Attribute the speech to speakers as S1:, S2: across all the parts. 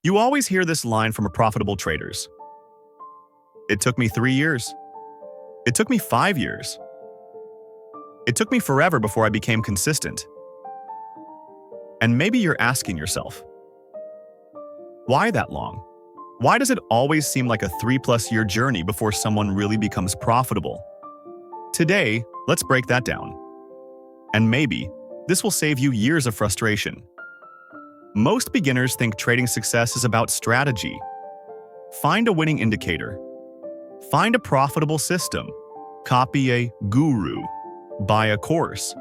S1: You always hear this line from profitable traders. It took me 3 years. It took me 5 years. It took me forever before I became consistent. And maybe you're asking yourself, why that long? Why does it always seem like a 3+ year journey before someone really becomes profitable? Today, let's break that down. And maybe this will save you years of frustration. Most beginners think trading success is about strategy. Find a winning indicator. Find a profitable system. Copy a guru. Buy a course.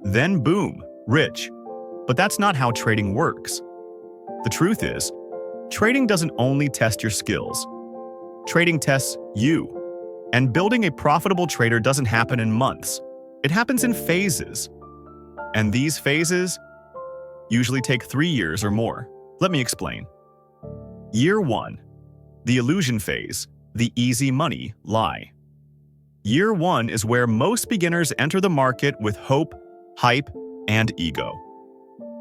S1: Then boom, rich. But that's not how trading works. The truth is, trading doesn't only test your skills. Trading tests you. And building a profitable trader doesn't happen in months. It happens in phases. And these phases usually take 3 years or more. Let me explain. Year 1. The illusion phase, the easy money lie. Year 1 is where most beginners enter the market with hope, hype, and ego.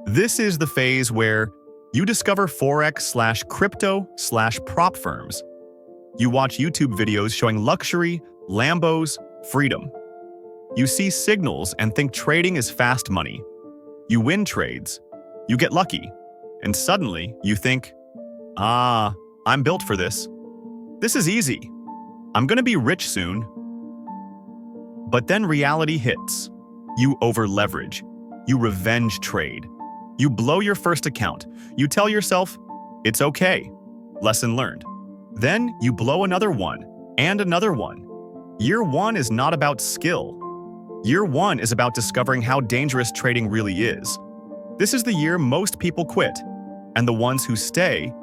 S1: This is the phase where you discover Forex/crypto/prop firms. You watch YouTube videos showing luxury, Lambos, freedom. You see signals and think trading is fast money. You win trades. You get lucky. And suddenly, you think, I'm built for this. This is easy. I'm gonna be rich soon. But then reality hits. You over-leverage. You revenge trade. You blow your first account. You tell yourself, it's okay. Lesson learned. Then you blow another one, and another one. Year 1 is not about skill. Year 1 is about discovering how dangerous trading really is. This is the year most people quit, and the ones who stay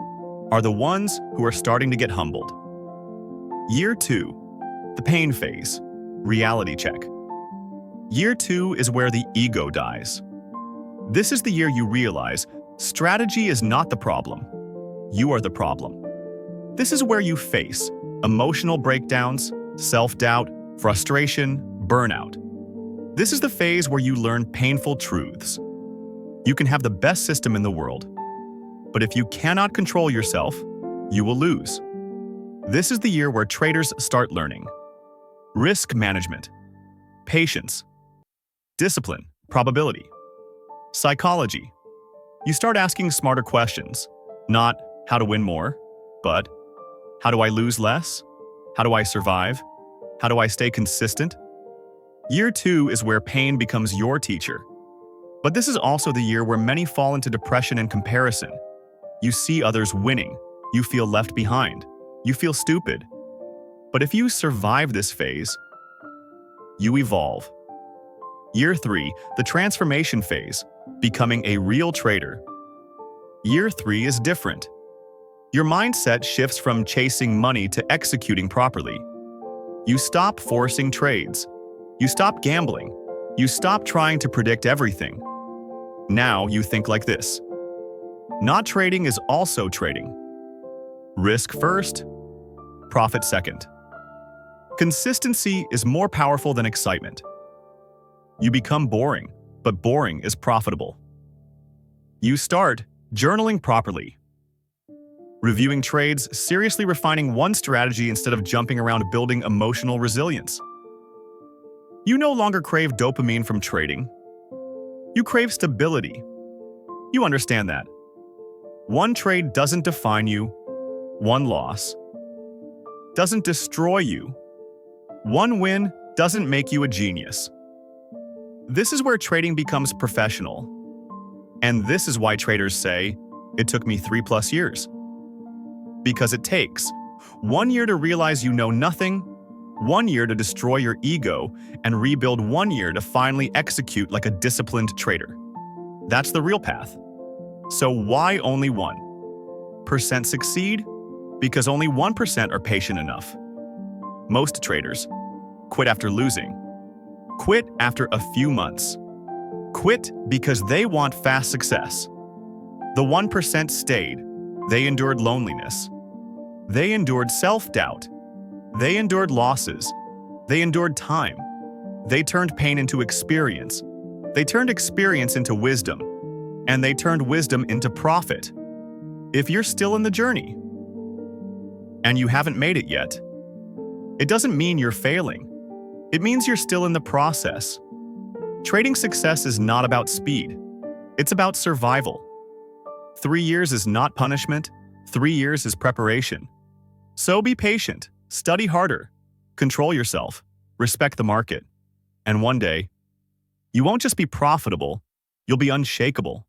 S1: are the ones who are starting to get humbled. Year 2, the pain phase, reality check. Year 2 is where the ego dies. This is the year you realize strategy is not the problem. You are the problem. This is where you face emotional breakdowns, self-doubt, frustration, burnout. This is the phase where you learn painful truths. You can have the best system in the world, but if you cannot control yourself, you will lose. This is the year where traders start learning risk management, patience, discipline, probability, psychology. You start asking smarter questions, not how to win more, but how do I lose less? How do I survive? How do I stay consistent? Year 2 is where pain becomes your teacher. But this is also the year where many fall into depression and comparison. You see others winning. You feel left behind. You feel stupid. But if you survive this phase, you evolve. Year 3, the transformation phase, becoming a real trader. Year 3 is different. Your mindset shifts from chasing money to executing properly. You stop forcing trades. You stop gambling. You stop trying to predict everything. Now you think like this. Not trading is also trading. Risk first, profit second. Consistency is more powerful than excitement. You become boring, but boring is profitable. You start journaling properly. Reviewing trades, seriously refining one strategy instead of jumping around building emotional resilience. You no longer crave dopamine from trading. You crave stability. You understand that. One trade doesn't define you. One loss doesn't destroy you. One win doesn't make you a genius. This is where trading becomes professional. And this is why traders say, it took me 3+ years. Because it takes 1 year to realize you know nothing, 1 year to destroy your ego, and rebuild 1 year to finally execute like a disciplined trader. That's the real path. So why only 1% succeed? Because only 1% are patient enough. Most traders quit after losing. Quit after a few months. Quit because they want fast success. The 1% stayed. They endured loneliness. They endured self-doubt. They endured losses. They endured time. They turned pain into experience. They turned experience into wisdom. And they turned wisdom into profit. If you're still in the journey and you haven't made it yet, it doesn't mean you're failing. It means you're still in the process. Trading success is not about speed. It's about survival. 3 years is not punishment. 3 years is preparation. So be patient, study harder, control yourself, respect the market. And one day, you won't just be profitable, you'll be unshakable.